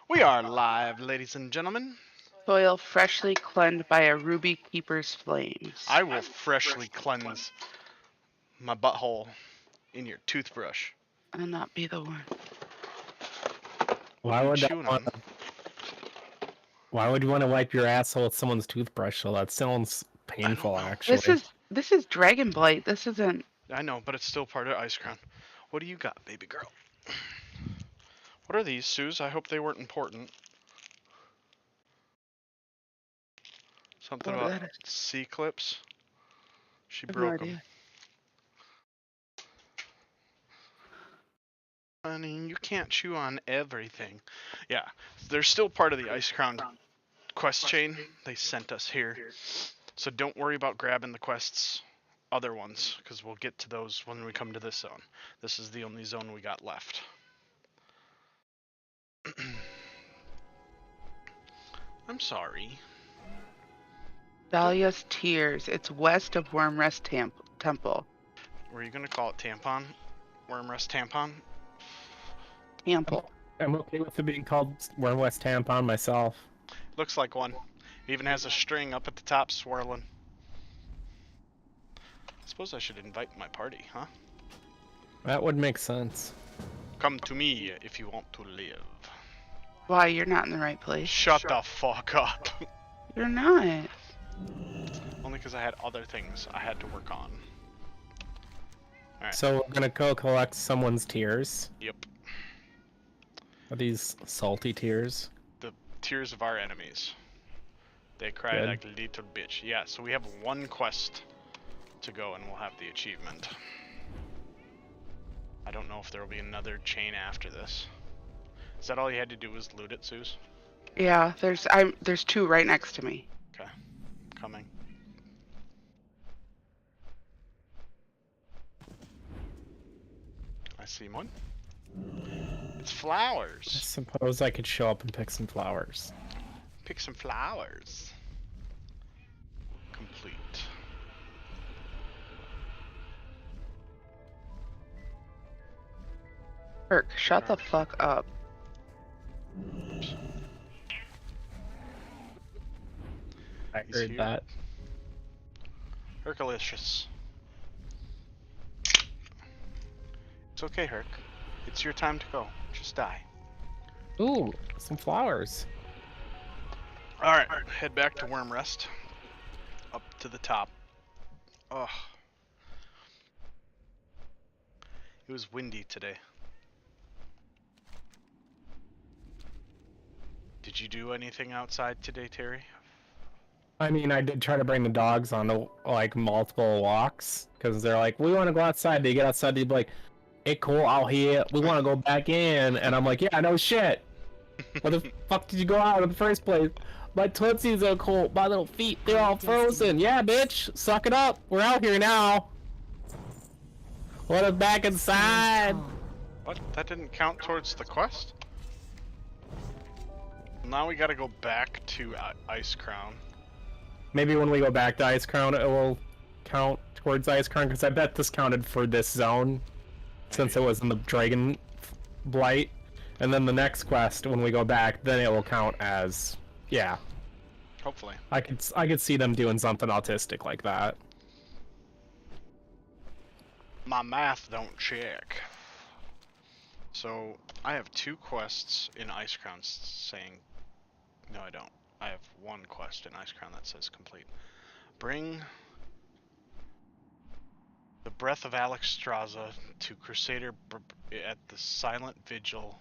We are live, ladies and gentlemen. Soil freshly cleansed by a ruby keeper's flames. I will freshly cleanse my butthole in your toothbrush. I'll not be the one. What Why are you would chewing on? Why would you want to wipe your asshole with someone's toothbrush? So that sounds painful, know. actually. This is dragon blight. This isn't. I know, but it's still part of Ice Crown. What do you got, baby girl? What are these, Suze? I hope they weren't important. Something Oh, about that is. C-clips. She I have no broke them. idea. I mean, you can't chew on everything. Yeah, they're still part of the Ice Crown quest chain. They sent us here. So don't worry about grabbing the quests, other ones, because we'll get to those when we come to this zone. This is the only zone we got left. I'm sorry. Dahlia's Tears. It's west of Wormrest Temple. Were you going to call it Tampon? Wormrest Tampon? Temple. I'm okay with it being called West Tampon myself. Looks like one. It even has a string up at the top swirling. I suppose I should invite my party, huh? That would make sense. Come to me if you want to live. Why? You're not in the right place. Shut the fuck up. You're not. Only because I had other things I had to work on. Alright. So we're gonna go collect someone's tears. Yep. Are these salty tears? The tears of our enemies. They cry Good. like a little bitch. Yeah, so we have one quest to go and we'll have the achievement. I don't know if there will be another chain after this. Is that all you had to do was loot it, Suze? Yeah. There's two right next to me. Okay. Coming. I see one. It's I flowers. suppose I could show up and pick some flowers. Pick some flowers. Complete. Kirk, shut the fuck up. I He's heard here. that. Herculicious. It's okay, Herc. It's your time to go. Just die. Ooh, some flowers. Alright, head back to Wormrest. Up to the top. Ugh. It was windy today. Did you do anything outside today, Terry? I mean, I did try to bring the dogs on like multiple walks because they're like, we want to go outside. They get outside, they'd be like, hey, cool, out here. We want to go back in. And I'm like, yeah, no shit. What the fuck did you go out in the first place? My tootsies are cold. My little feet, they're all frozen. Yeah, bitch. Suck it up. We're out here now. Let us back inside. What? That didn't count towards the quest? Now we gotta go back to Ice Crown. Maybe when we go back to Ice Crown, it will count towards Ice Crown, because I bet this counted for this zone, since it was in the Dragon Blight. And then the next quest, when we go back, then it will count as, yeah. Hopefully. I could see them doing something autistic like that. My math don't check. So, I have two quests in Ice Crown saying... No, I don't. I have one quest in Ice Crown that says complete. Bring the Breath of Alexstrasza to Crusader at the Silent Vigil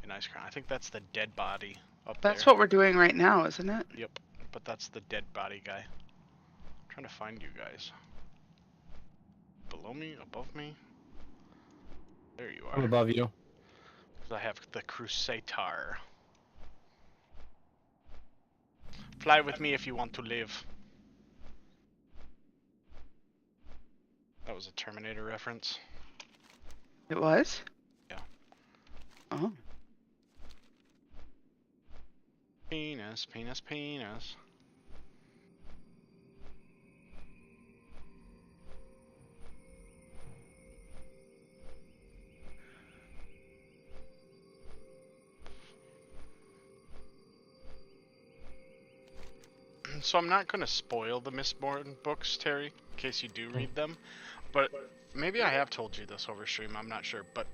in Ice Crown. I think that's the dead body up there. That's what we're doing right now, isn't it? Yep, but that's the dead body guy. I'm trying to find you guys. Below me? Above me? There you are. I'm above you. Because I have the Crusader. Fly with me if you want to live. That was a Terminator reference. It was? Yeah. Oh. Penis, penis, penis. So I'm not going to spoil the Mistborn books, Terry, in case you do read them. But maybe I have told you this over stream, I'm not sure. But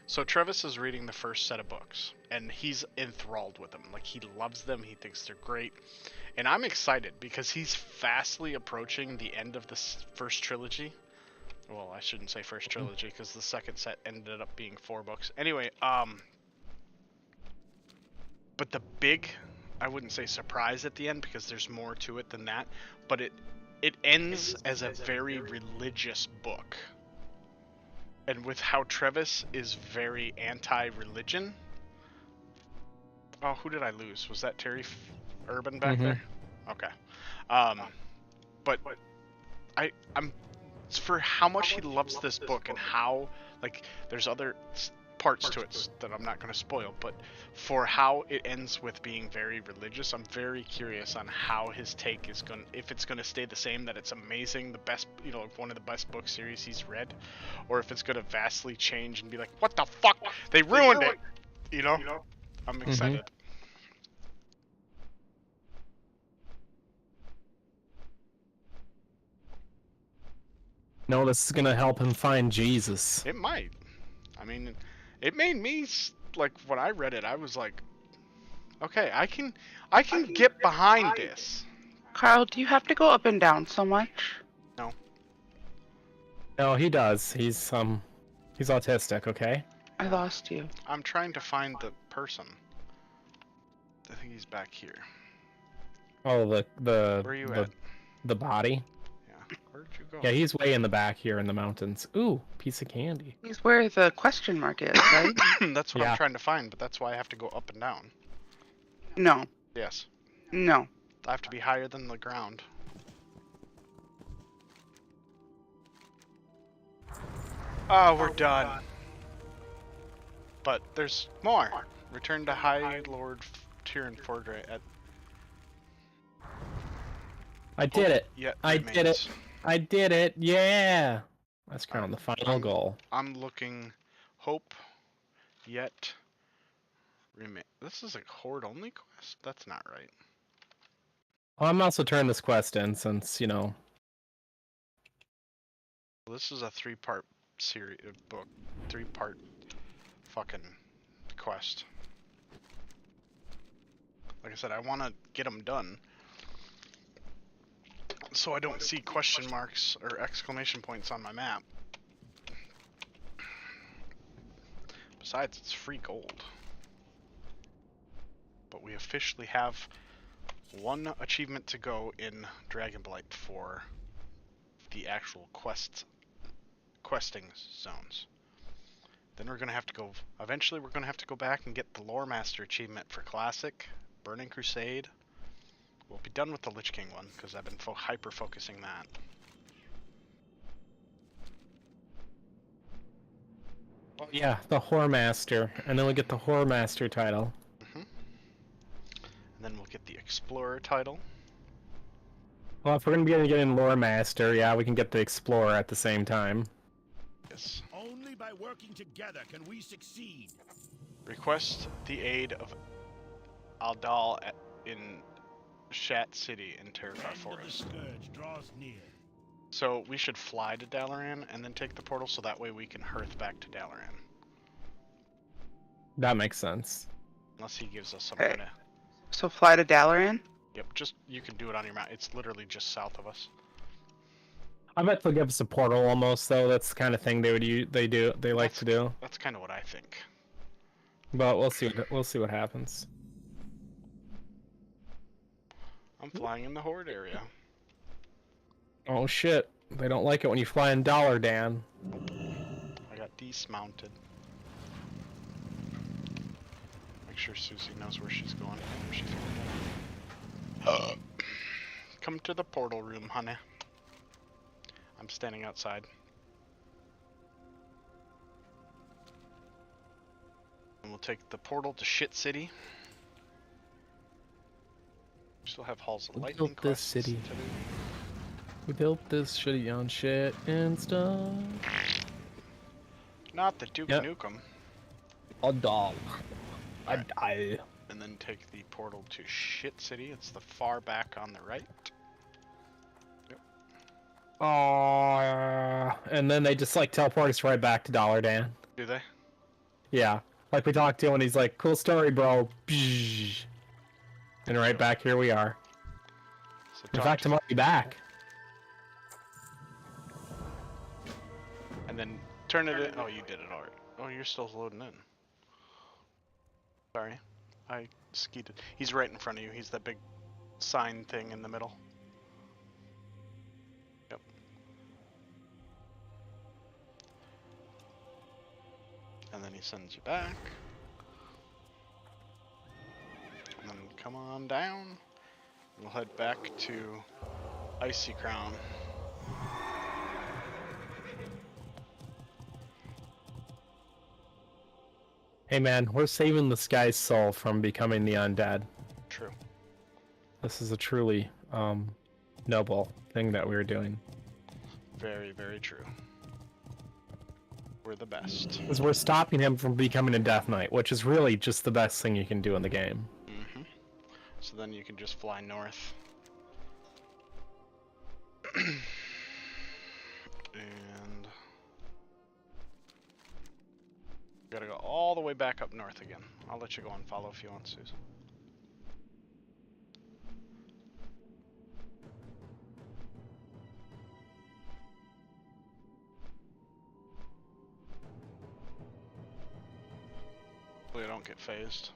so Trevis is reading the first set of books, and he's enthralled with them. Like, he loves them, he thinks they're great. And I'm excited because he's fastly approaching the end of this first trilogy. Well, I shouldn't say first trilogy because the second set ended up being 4 books. Anyway, but the big, I wouldn't say surprise at the end because there's more to it than that, but it ends as a very religious book. And with how Trevis is very anti-religion. Oh, who did I lose? Was that Terry Urban back there? Okay. But I'm for how much he loves this book and how, like, there's other parts to it that I'm not going to spoil, but for how it ends with being very religious, I'm very curious on how his take is going, if it's going to stay the same, that it's amazing, the best, you know, one of the best book series he's read, or if it's going to vastly change and be like, what the fuck, they ruined it, you know? I'm excited. No, this is gonna help him find Jesus. It might. I mean, it made me, like, when I read it, I was like, okay, I can get behind this. Carl, do you have to go up and down so much? No. No, he does. He's autistic, okay? I lost you. I'm trying to find the person. I think he's back here. Oh, Where are you at? The body? Yeah. Where'd you go? Yeah, he's way in the back here in the mountains. Ooh, piece of candy. He's where the question mark is, right? That's what I'm trying to find, but that's why I have to go up and down. No. Yes. No. I have to be higher than the ground. Oh, we're done. But there's more. Return to High Lord Tyrion Fordray at... I did it. I did it. I did it. Yeah. That's kind of the final goal. I'm looking. Hope yet remain. This is a horde only quest? That's not right. Well, I'm also turning this quest in since, you know. This is a 3-part series book. 3-part fucking quest. Like I said, I want to get them done. So I don't see question marks or exclamation points on my map. Besides, it's free gold. But we officially have one achievement to go in Dragonblight for the actual questing zones. Then we're going to have to go, eventually we're going to have to go back and get the Lore Master achievement for Classic, Burning Crusade. We'll be done with the Lich King one, because I've been hyper-focusing that. Oh, yeah, the Whore Master. And then we get the Whore Master title. And then we'll get the Explorer title. Well, if we're going to be getting Lore Master, yeah, we can get the Explorer at the same time. Yes. Only by working together can we succeed. Request the aid of Aldal in Shat City in Terrified Forest. The scourge draws near. So we should fly to Dalaran and then take the portal, so that way we can hearth back to Dalaran. That makes sense. Unless he gives us some kind of... So fly to Dalaran? Yep, just, you can do it on your map. It's literally just south of us. I bet they'll give us a portal almost, though. That's the kind of thing they like to do. That's kind of what I think. But we'll see. We'll see what happens. I'm flying in the Horde area. Oh shit! They don't like it when you fly in Dollar Dan. Nope. I got dismounted. Make sure Susie knows where she's going. Where she's going. Come to the portal room, honey. I'm standing outside. And we'll take the portal to Shit City. We still have Halls of Lightning built this quests city. to do. We built this shitty on shit and stuff. Not the Duke Nukem. A dog. Alright. I die. And and then take the portal to Shit City. It's the far back on the right. Oh, and then they just like teleport us right back to Dollar Dan. Do they? Yeah, like we talked to him, and he's like, "Cool story, bro." And right back here we are. So In talk fact, to- I'm already back. And then turn it in. Oh, you did it already. Oh, you're still loading in. Sorry. I skeeted. He's right in front of you. He's that big sign thing in the middle. Yep. And then he sends you back. And then come on down. We'll head back to Icy Crown. Hey man, we're saving this guy's soul from becoming the undead. True. This is a truly noble thing that we're doing. Very, very true. We're the best. Because we're stopping him from becoming a Death Knight, which is really just the best thing you can do in the game. Mm-hmm. So then you can just fly north. And gotta go all the way back up north again. I'll let you go and follow if you want, Susan. Hopefully I don't get phased.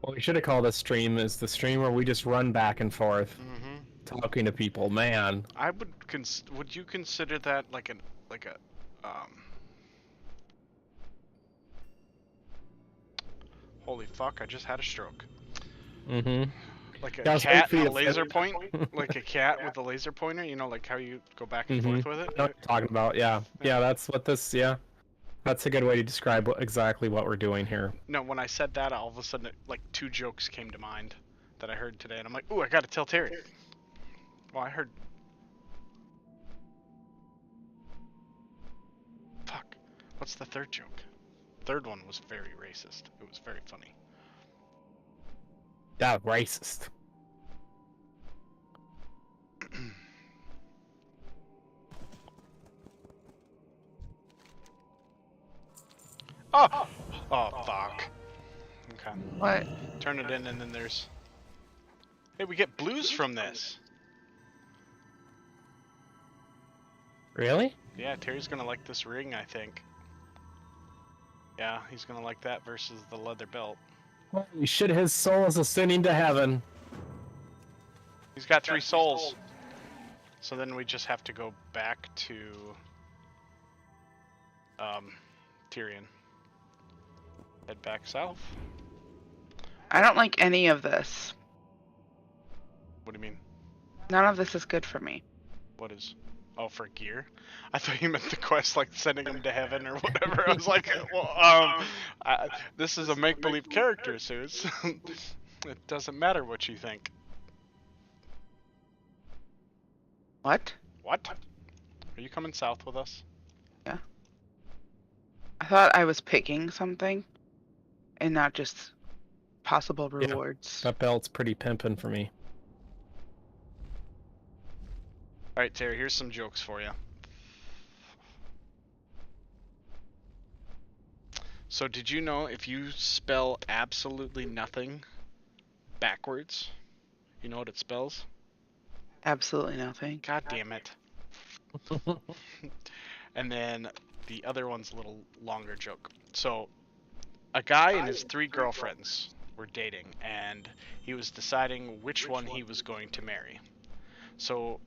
What we should have called this stream is the stream where we just run back and forth, Mm-hmm. talking to people. Man, I would would you consider that like a holy fuck, I just had a stroke. mm-hmm. Like a Yeah, I was cat waiting and for a you to laser point? Like a cat with a laser pointer? You know, like how you go back and forth with it? I know what you're talking about, yeah. Yeah, that's what this, yeah. That's a good way to describe exactly what we're doing here. No, when I said that, all of a sudden, like, 2 jokes came to mind that I heard today, and I'm like, ooh, I gotta tell Terry. Well, I heard... Fuck. What's the third joke? Third one was very racist. It was very funny. Yeah, racist. Oh! Oh, fuck. Okay. What? Turn it in, and then there's... Hey, we get blues from this. Really? Yeah, Terry's gonna like this ring, I think. Yeah, he's gonna like that versus the leather belt. Holy shit, his soul is ascending to heaven. He's got 3 souls. So then we just have to go back to Tyrion. Head back south. I don't like any of this. What do you mean? None of this is good for me. What is? Oh, for gear? I thought you meant the quest, like sending him to heaven or whatever. I was like, well, this is a make-believe character, Suze. It doesn't matter what you think. What? What? Are you coming south with us? Yeah. I thought I was picking something and not just possible Yeah. rewards. That belt's pretty pimpin' for me. Alright, Terry, here's some jokes for you. So did you know if you spell absolutely nothing backwards, you know what it spells? Absolutely nothing. God damn it. And then the other one's a little longer joke. So a guy and his 3 girlfriends were dating, and he was deciding which one he was going to marry. So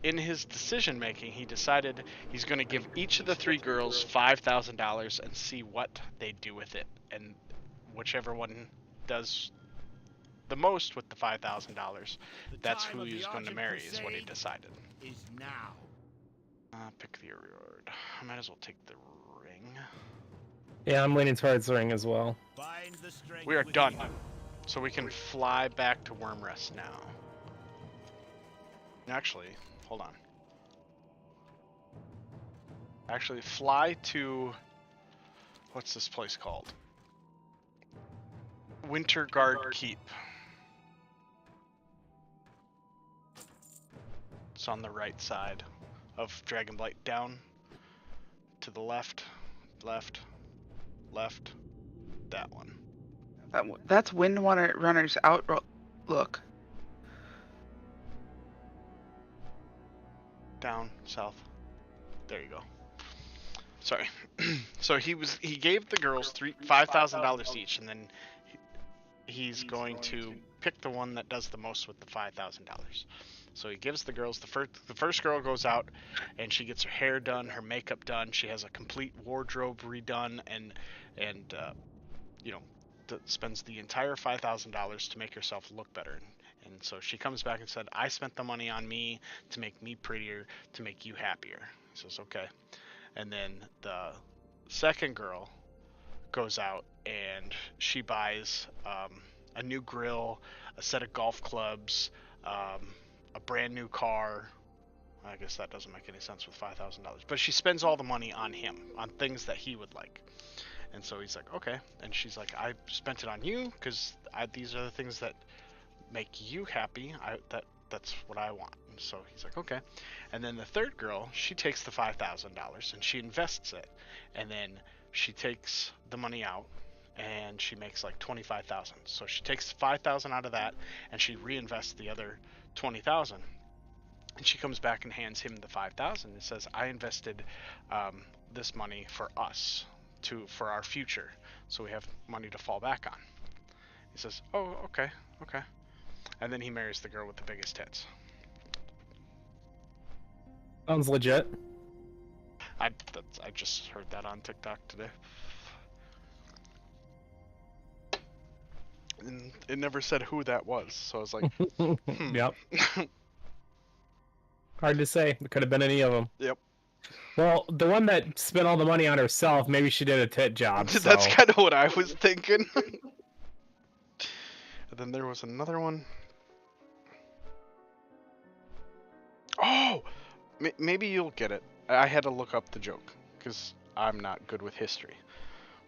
in his decision making, he decided he's going to give each of the 3 girls $5,000 and see what they do with it. And whichever one does the most with the $5,000, that's who he's going to marry, is what he decided. Is now. Pick the reward. I might as well take the ring. Yeah, I'm leaning towards the ring as well. Find the strength We are within. done. So we can fly back to Wormrest now. Actually, hold on. Actually, fly to... What's this place called? Winter Guard Keep. It's on the right side of Dragonblight. Down to the left, left, left. That one. That's Windrunner's Outlook. Down, south. There you go. Sorry. So he gave the girls $5,000 each, and then he's going to pick the one that does the most with the $5,000. So he gives the girls the first girl goes out, and she gets her hair done, her makeup done. She has a complete wardrobe redone, and you know, spends the entire $5,000 to make herself look better. And so she comes back and said, I spent the money on me to make me prettier, to make you happier. He says, okay. And then the second girl goes out and she buys a new grill, a set of golf clubs, a brand new car. I guess that doesn't make any sense with $5,000. But she spends all the money on him, on things that he would like. And so he's like, okay. And she's like, I spent it on you because these are the things that make you happy. That's what I want. And so he's like, okay. And then the third girl, she takes the $5,000 and she invests it. And then she takes the money out and she makes like $25,000. So she takes $5,000 out of that and she reinvests the other $20,000. And she comes back and hands him the $5,000 and says, I invested this money for us, for our future, so we have money to fall back on. He says, oh, okay. And then he marries the girl with the biggest tits. Sounds legit. I just heard that on TikTok today. And it never said who that was, so I was like, Yep. Hard to say. It could have been any of them. Yep. Well, the one that spent all the money on herself, maybe she did a tit job. So. That's kind of what I was thinking. And then there was another one. Oh! Maybe you'll get it. I had to look up the joke, because I'm not good with history.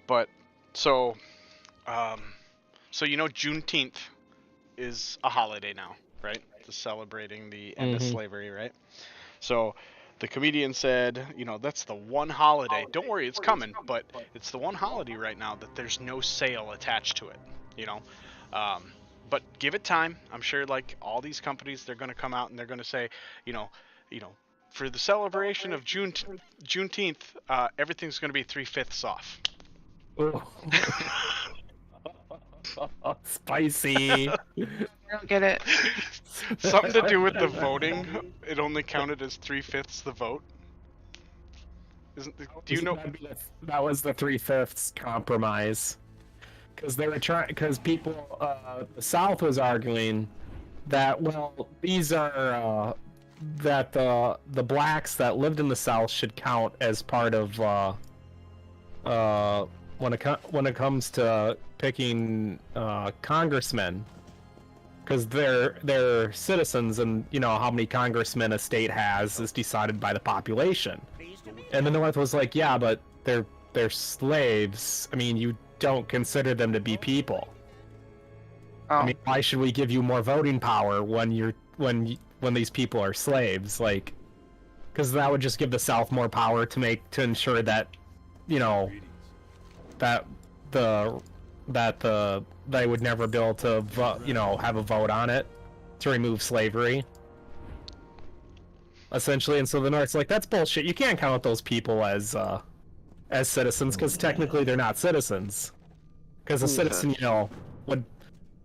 But, so you know Juneteenth is a holiday now, right? Just celebrating the end of slavery, right? So the comedian said, you know, that's the one holiday. Don't worry, it's coming, but it's the one holiday right now that there's no sale attached to it, you know? But give it time. I'm sure, like, all these companies, they're going to come out and they're going to say, you know, for the celebration of Juneteenth, everything's going to be 3/5 off. Spicy. I don't get it. Something to do with the voting. It only counted as 3/5 the vote. Do you know? That was the 3/5 compromise. Because they were trying. Because people, the South was arguing that, well, these are that the blacks that lived in the South should count as part of when it comes to picking congressmen, because they're citizens, and you know how many congressmen a state has is decided by the population. And the North was like, yeah, but they're slaves. I mean, you don't consider them to be people. Oh. I mean, why should we give you more voting power when these people are slaves? Like, because that would just give the South more power to ensure that, you know, that they would never be able to have a vote on it to remove slavery, essentially. And so the North's like, that's bullshit. You can't count those people as citizens, because technically they're not citizens. Because a citizen, you know, would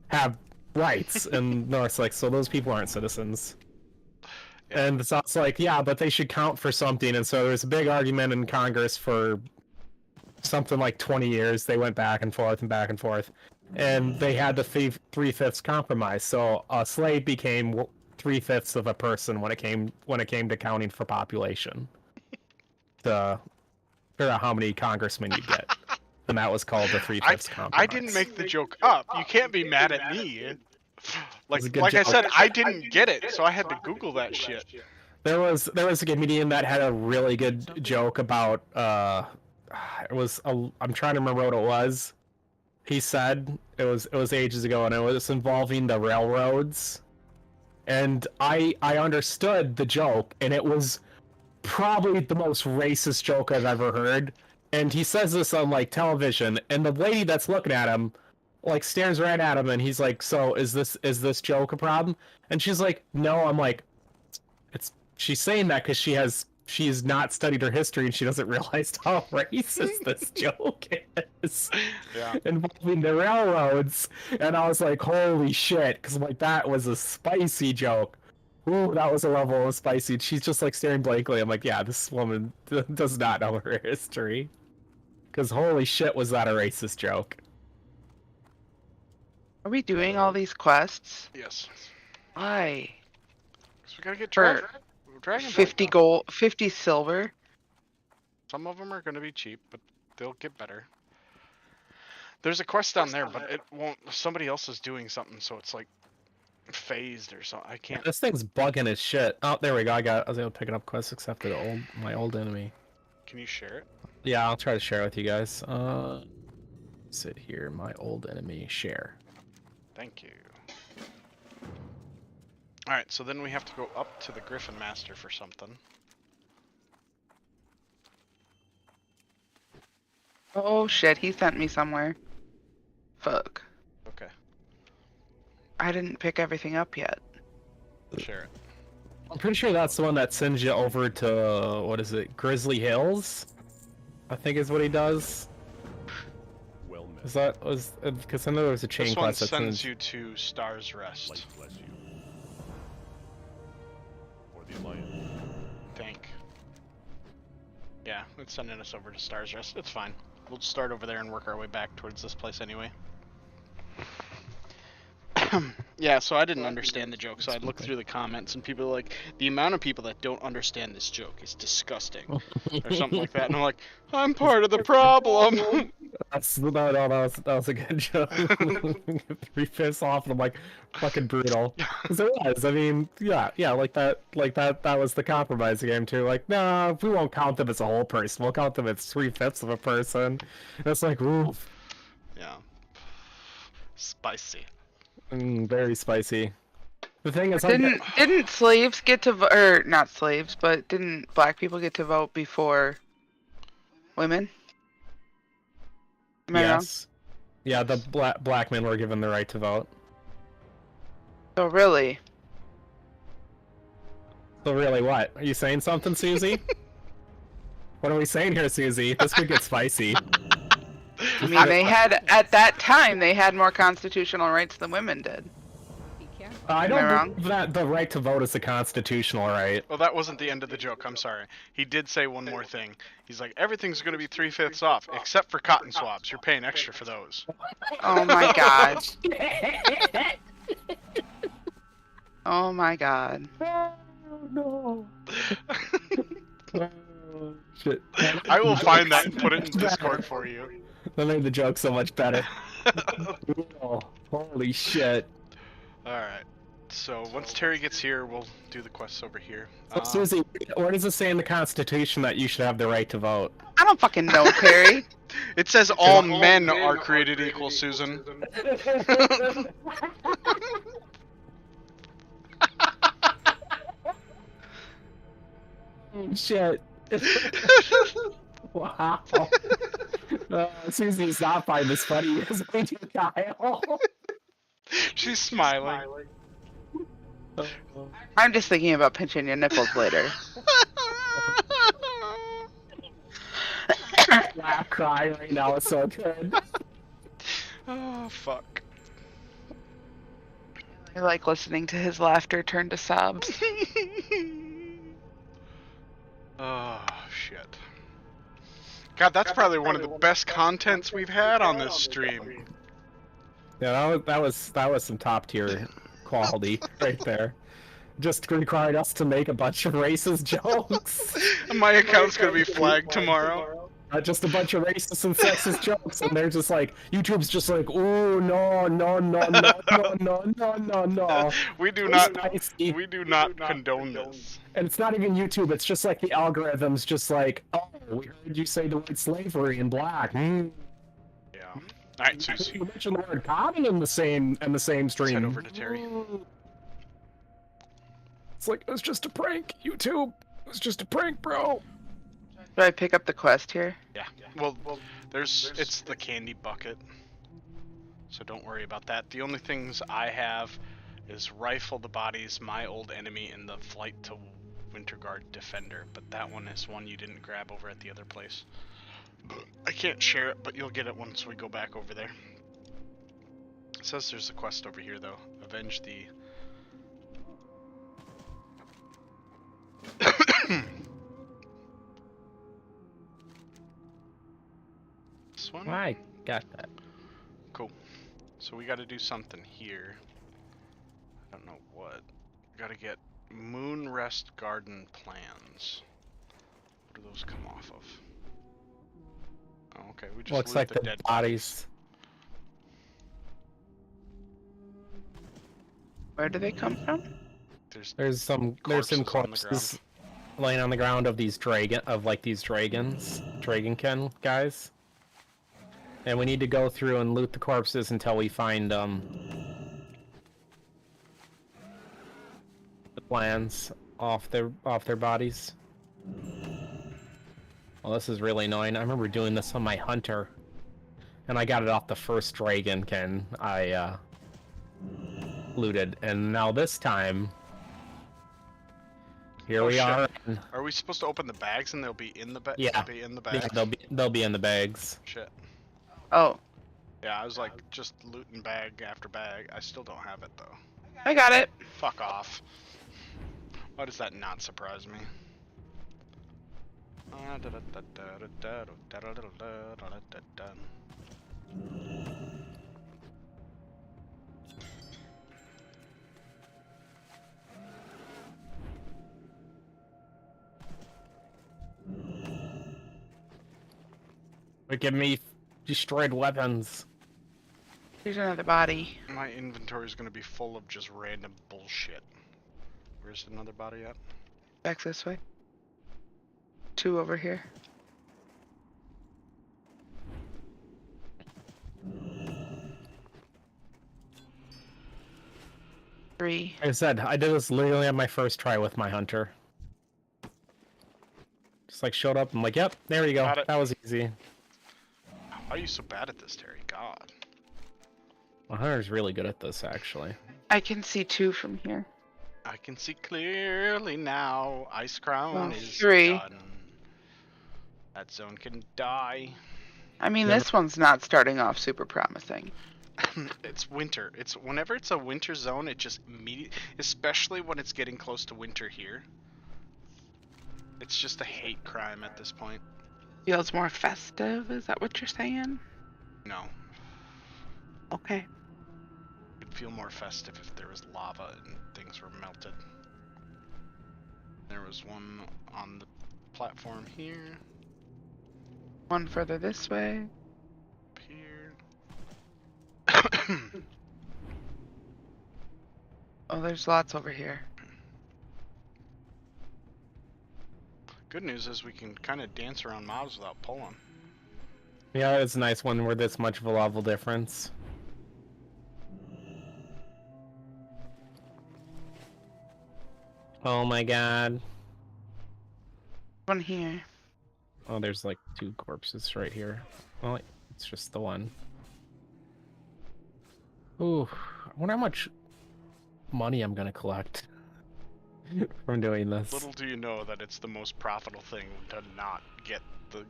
have rights, and North's like, so those people aren't citizens. And the South's like, yeah, but they should count for something. And so there's a big argument in Congress for something like 20 years. They went back and forth, and they had the 3/5 compromise. So a slave became 3/5 of a person when it came to counting for population, to figure out how many congressmen you get. And that was called the 3/5 compromise. I didn't make the joke up. You can't be mad at me. Like I said, I didn't get it, so I had to Google that shit. There was a comedian that had a really good joke about I'm trying to remember what it was. He said it was ages ago, and it was involving the railroads. And I understood the joke, and it was probably the most racist joke I've ever heard. And he says this on like television, and the lady that's looking at him like stares right at him, and he's like, "So is this joke a problem?" And she's like, "No." I'm like, she's saying that because she's not studied her history, and she doesn't realize how racist this joke is. Yeah. Involving the railroads. And I was like, holy shit, because like that was a spicy joke. Ooh, that was a level of spicy. And she's just like staring blankly. I'm like, yeah, this woman does not know her history. Because holy shit, was that a racist joke? Are we doing all these quests? Yes. Why? So we gotta get For dragon 50 gold, 50 silver. Some of them are gonna be cheap, but they'll get better. There's a quest down there, but it won't. Somebody else is doing something, so it's like phased or something. I can't. This thing's bugging as shit. Oh, there we go. I was able to pick up quests except for my old enemy. Can you share it? Yeah, I'll try to share it with you guys. Sit here, my old enemy, share. Thank you. Alright, so then we have to go up to the Griffin Master for something. Oh shit, he sent me somewhere. Fuck. Okay, I didn't pick everything up yet. share it. I'm pretty sure that's the one that sends you over to, what is it, Grizzly Hills? I think is what he does. Well met. Is that, because I know there was a chain This one quest that sends you to Star's Rest. Light bless you. For the Alliance. Think. Yeah, it's sending us over to Star's Rest. It's fine. We'll start over there and work our way back towards this place anyway. Yeah, so I didn't understand the joke, so I looked through the comments, and people are like, the amount of people that don't understand this joke is disgusting, or something like that, and I'm like, I'm part of the problem! That was a good joke. 3/5 off, and I'm like, fucking brutal. Because it was, I mean, yeah, like that was the compromise game too. Like, no, we won't count them as a whole person, we'll count them as 3/5 of a person. And it's like, oof. Yeah. Spicy. Very spicy. The thing is, Didn't slaves get to or not slaves, but didn't black people get to vote before women? Am I wrong? yes, yeah, the black men were given the right to vote. So really, So really, what are you saying? Something, Susie? What are we saying here, Susie? This could get spicy. I mean, they had at that time they had more constitutional rights than women did. I Am I don't wrong? believe that the right to vote is a constitutional right. Well, that wasn't the end of the joke, I'm sorry. He did say one more thing. He's like, everything's gonna be 3/5 off, except for cotton swabs. You're paying extra for those. Oh my god. Oh my god. No. Shit. I will find that and put it in Discord for you. That made the joke so much better. Oh, holy shit. Alright. So, once Terry gets here, we'll do the quests over here. So, Susie, where does it say in the Constitution that you should have the right to vote? I don't fucking know, Terry. It says all men are created equal, Susan. Shit. Wow. Susie's not finding this funny as we do, Kyle. She's smiling. I'm just thinking about pinching your nipples later. Laugh, cry right now. It's so good. Oh, fuck. I like listening to his laughter turn to sobs. Oh, shit. God, that's probably one of the best contents we've had on this stream. Yeah, that was some top tier quality right there. Just required us to make a bunch of racist jokes. My account's gonna be flagged tomorrow. Just a bunch of racist and sexist jokes, and they're just like, YouTube's just like, ooh, no, no, no, no, no, no, no, no, no. We do not condone this. And it's not even YouTube, it's just like the algorithm's just like, oh, we heard you say the word slavery in black. Yeah. Alright, so You mentioned the word common in the same let's stream. head over to Terry. It's like, it was just a prank, YouTube. It was just a prank, bro. Do I pick up the quest here? Yeah. Well, it's the candy bucket. So don't worry about that. The only things I have is rifle the bodies, my old enemy, and the flight to Winterguard Defender. But that one is one you didn't grab over at the other place. I can't share it, but you'll get it once we go back over there. It says there's a quest over here, though. Avenge the... This one? I got that. Cool. So we gotta do something here. I don't know what. Gotta get Moonrest Garden plans. Where do those come off of? Oh, okay, we just Looks loot like the the dead bodies. Where do they come from? There's some Corpses on the corpses laying on the ground of these dragons, dragonkin guys. And we need to go through and loot the corpses until we find the plans off their bodies. Well, this is really annoying. I remember doing this on my hunter, and I got it off the first dragonkin I looted, and now this time, here Oh, we shit. are. Are we supposed to open the bags and they'll be in the bag? Yeah. Be in the Yeah, bags. they'll be in the bags. Shit. Oh, Yeah, I was like just looting bag after bag. I still don't have it though. I got it. Fuck off. Why does that not surprise me? But give me destroyed weapons. Here's another body. My inventory is gonna be full of just random bullshit. Where's another body at? Back this way. 2 over here. Three. Like I said, I did this literally on my first try with my hunter. Just like showed up, I'm like, yep, there you go. Got it. That was easy. Why are you so bad at this, Terry? God. My hunter's really good at this, actually. I can see 2 from here. I can see clearly now. Ice Crown Well, is 3. done. That zone can die. I mean, Yeah. this one's not starting off super promising. It's winter. It's whenever it's a winter zone, it just especially when it's getting close to winter here. It's just a hate crime at this point. Feels more festive, is that what you're saying? No, Okay. it'd feel more festive if there was lava and things were melted. There was one on the platform here, One further this way. up here. Oh, there's lots over here. Good news is we can kind of dance around mobs without pulling. Yeah, it's a nice one where this much of a level difference. Oh my god. One here. Oh, there's like 2 corpses right here. Well, it's just the one. Ooh, I wonder how much money I'm gonna collect from doing this. Little do you know that it's the most profitable thing to not get the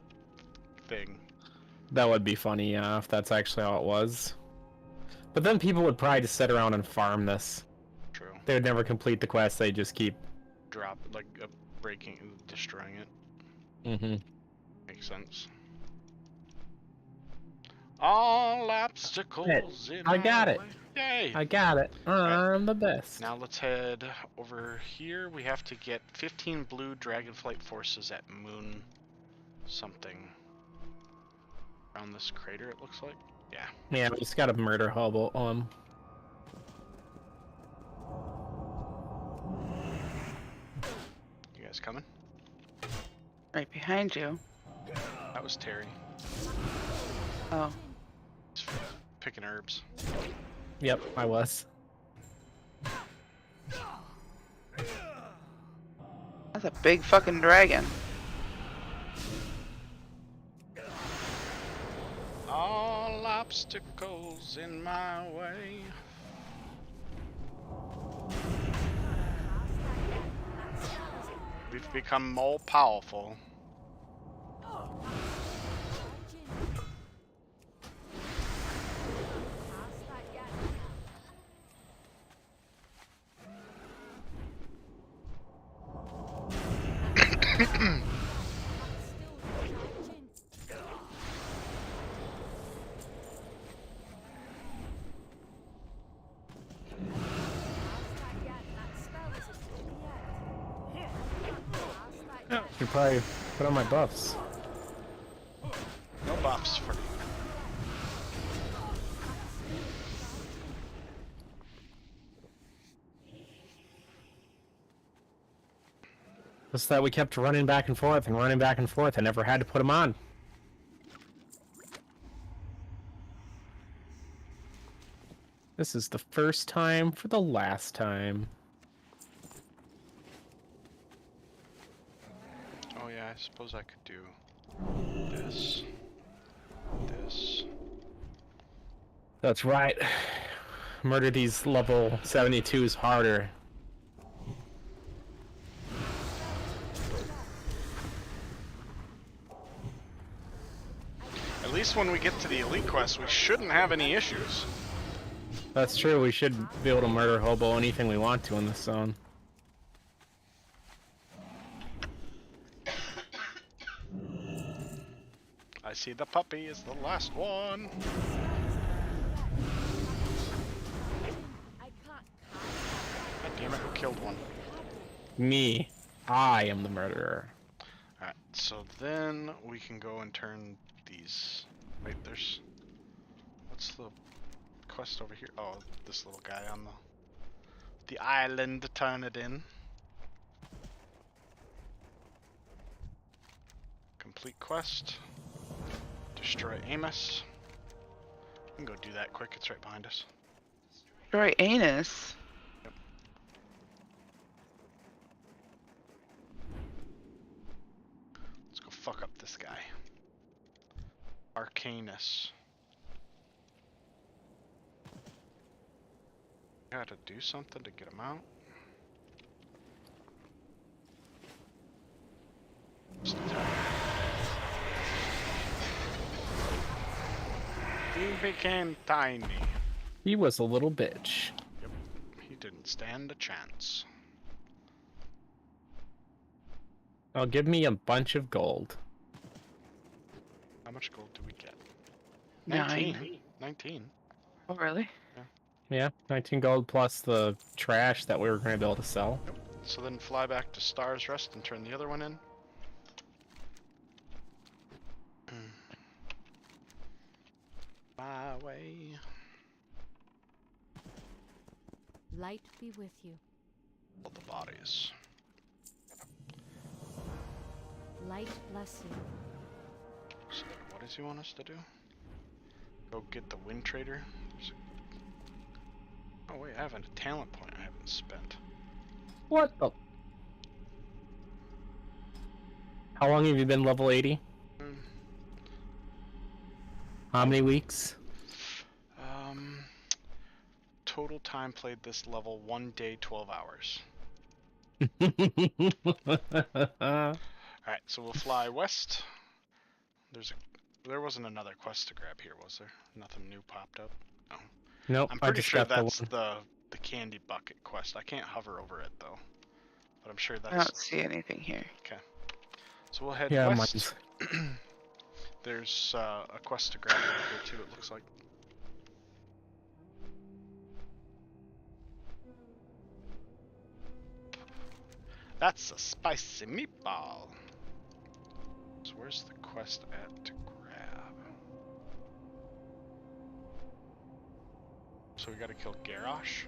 thing. That would be funny, yeah, if that's actually how it was. But then people would probably just sit around and farm this. True. They would never complete the quest, they just keep... Drop, like, breaking and destroying it. Mm-hmm. Makes sense. All obstacles in I got my it. way. Yay! I got it. I'm the best. Now let's head over here. We have to get 15 blue dragonflight forces at Moon something. Around this crater, it looks like. Yeah. Yeah, we just gotta murder Hobo. coming. Right behind you. That was Terry. Oh. He's picking herbs. Yep, I was. That's a big fucking dragon. All obstacles in my way. We've become more powerful. Should probably put on my buffs. No buffs for me. Just that we kept running back and forth and running back and forth. I never had to put them on. This is the first time for the last time. Oh yeah, I suppose I could do this. This. That's right. Murder these level 72s harder. At least when we get to the elite quest, we shouldn't have any issues. That's true, we should be able to murder hobo anything we want to in this zone. I see the puppy is the last one. God damn it, who killed one? Me. I am the murderer. Alright, so then we can go and turn these... Wait, there's... What's the quest over here? Oh, this little guy on the island to turn it in. Complete quest. Destroy Amos. We can go do that quick, it's right behind us. Destroy anus. Let's go fuck up this guy. Arcanus. Gotta do something to get him out. Just attack. He became tiny. He was a little bitch. Yep. He didn't stand a chance. Oh, give me a bunch of gold. How much gold do we get? 9. 19. 19. Oh, really? Yeah, 19 gold plus the trash that we were going to be able to sell. So then fly back to Star's Rest and turn the other one in. My way. Light be with you. All the bodies. Light bless you. So what does he want us to do? Go get the Wind Trader. Oh wait, I have a talent point I haven't spent. What the? How long have you been level 80? How many weeks? Total time played this level 1 day, 12 hours. Alright, so we'll fly west. There wasn't another quest to grab here, was there? Nothing new popped up? No. Nope, I'm I pretty just sure got that's the one. the candy bucket quest. I can't hover over it though. But I'm sure I that's... don't see anything here. Okay. So we'll head Yeah, west. mine's... There's a quest to grab over here too, it looks like. That's a spicy meatball. So where's the quest at to grab? So we gotta kill Garrosh?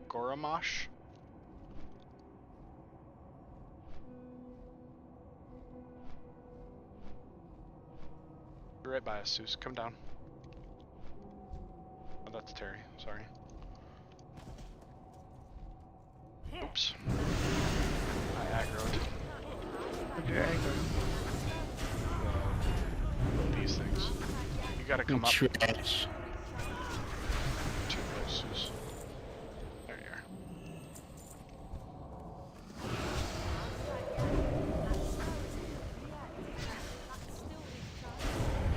Goromosh? You're right by us, Zeus. Come down. Oh, that's Terry. Sorry. Oops. I aggroed. Okay. These things. You gotta come up. Trash. Too close, Zeus. There you are.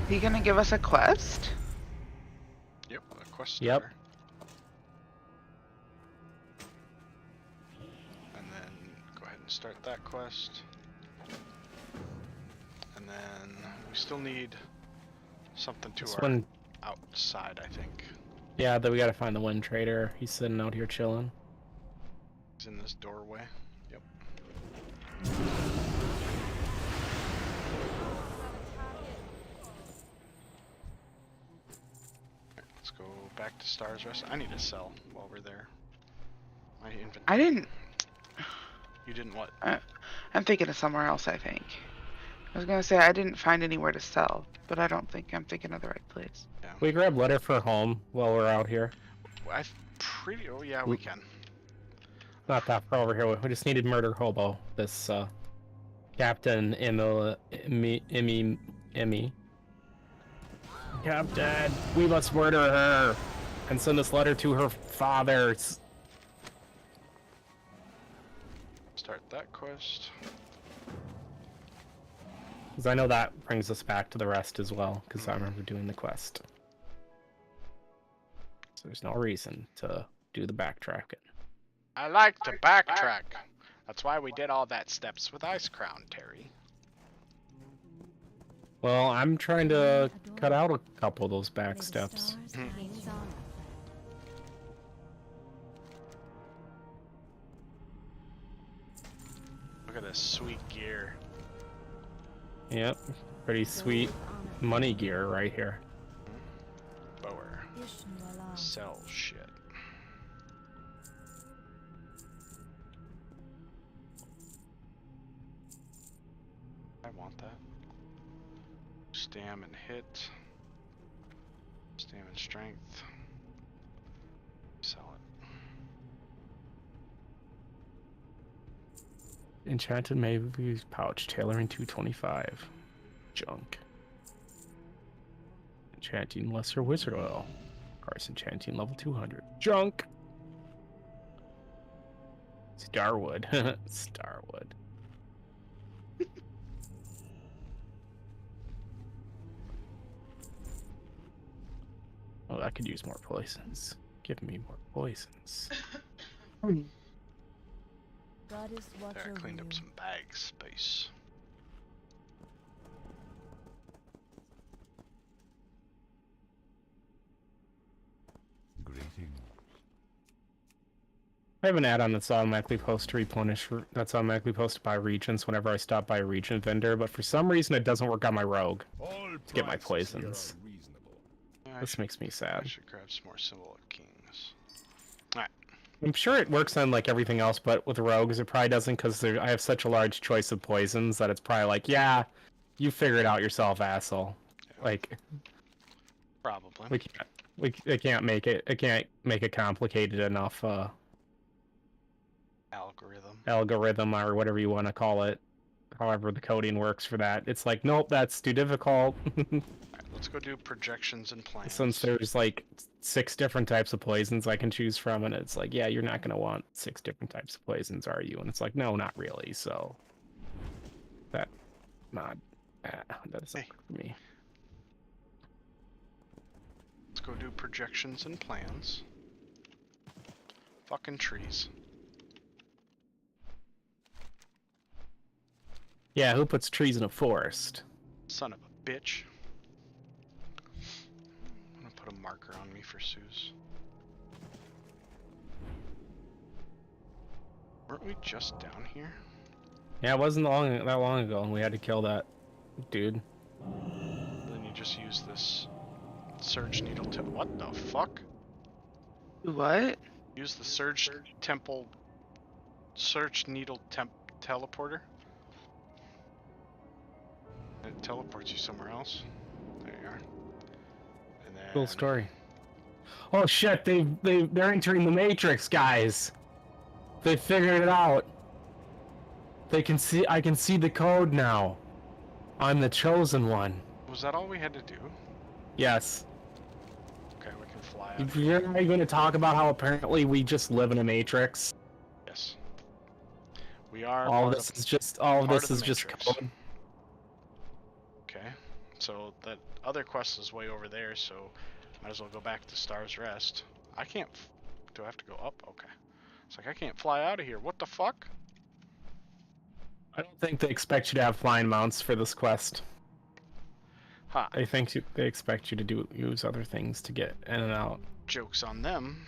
Is he gonna give us a quest? Yep, a quest Yep. starter. And then go ahead and start that quest. And then we still need something to This our one, outside, I think. yeah, we gotta find the wind trader. He's sitting out here chilling. He's in this doorway. Yep. Alright, let's go back to Stars Rest. I need to sell while we're there. My inventory. I didn't. You didn't what? I'm thinking of somewhere else, I think. I was gonna say I didn't find anywhere to sell, but I don't think I'm thinking of the right place. Yeah. We grab letter for home while we're out here. Oh yeah, we can. Not that far over here. We just needed murder hobo. This Captain Emmy. Captain, we must murder her and send this letter to her father. Start that quest. Because I know that brings us back to the rest as well, because I remember doing the quest. So there's no reason to do the backtracking. I like to backtrack. That's why we did all that steps with Ice Crown, Terry. Well, I'm trying to cut out a couple of those back steps. Look at this sweet gear. Yep, pretty sweet money gear right here. Bower. Sell shit. I want that. Stam and hit. Stam and strength. Sell it. Enchanted Mavis pouch, tailoring 225. Junk. Enchanting lesser wizard oil. Price enchanting level 200. Junk! Starwood. Starwood. Oh, I could use more poisons. Give me more poisons. God is watch There, I over cleaned up you. some bag space. Greetings. I have an add-on that's automatically posted to replenish. That's automatically posted by regions whenever I stop by a region vendor, but for some reason it doesn't work on my rogue. All To get my prices here poisons. are reasonable. Yeah, This makes me I sad. should grab some more Symbol of Kings. I'm sure it works on like everything else, but with rogues it probably doesn't because I have such a large choice of poisons that it's probably like, yeah, you figure it out yourself, asshole. Like Probably. it can't make it complicated enough. Algorithm or whatever you want to call it, however the coding works for that. It's like, nope, that's too difficult. Alright, let's go do projections and plans. Since there's like 6 different types of poisons I can choose from, and it's like, yeah, you're not gonna want 6 different types of poisons, are you? And it's like, no, not really. So that not that doesn't Hey. work for me. Let's go do projections and plans. Fucking trees. Yeah, who puts trees in a forest? Son of a bitch. I'm gonna put a marker on me for Suze. Weren't we just down here? Yeah, it wasn't that long ago, and we had to kill that dude. Then you just use this surge needle to what the fuck? What? Use the surge needle teleporter. It teleports you somewhere else. There you are. are. And then Cool story. Oh shit! They're entering the Matrix, guys. They figured it out. They can see. I can see the code now. I'm the chosen one. Was that all we had to do? Yes. Okay, we can fly out. If you're going to talk about how apparently we just live in a Matrix. Yes. We are All part this of, is just. All of part this of is the just Matrix. code. Okay. So that other quest is way over there, so might as well go back to Star's Rest. I can't... Do I have to go up? Okay. It's like, I can't fly out of here. What the fuck? I don't think they expect you to have flying mounts for this quest. Ha. I think they expect you to use other things to get in and out. Joke's on them.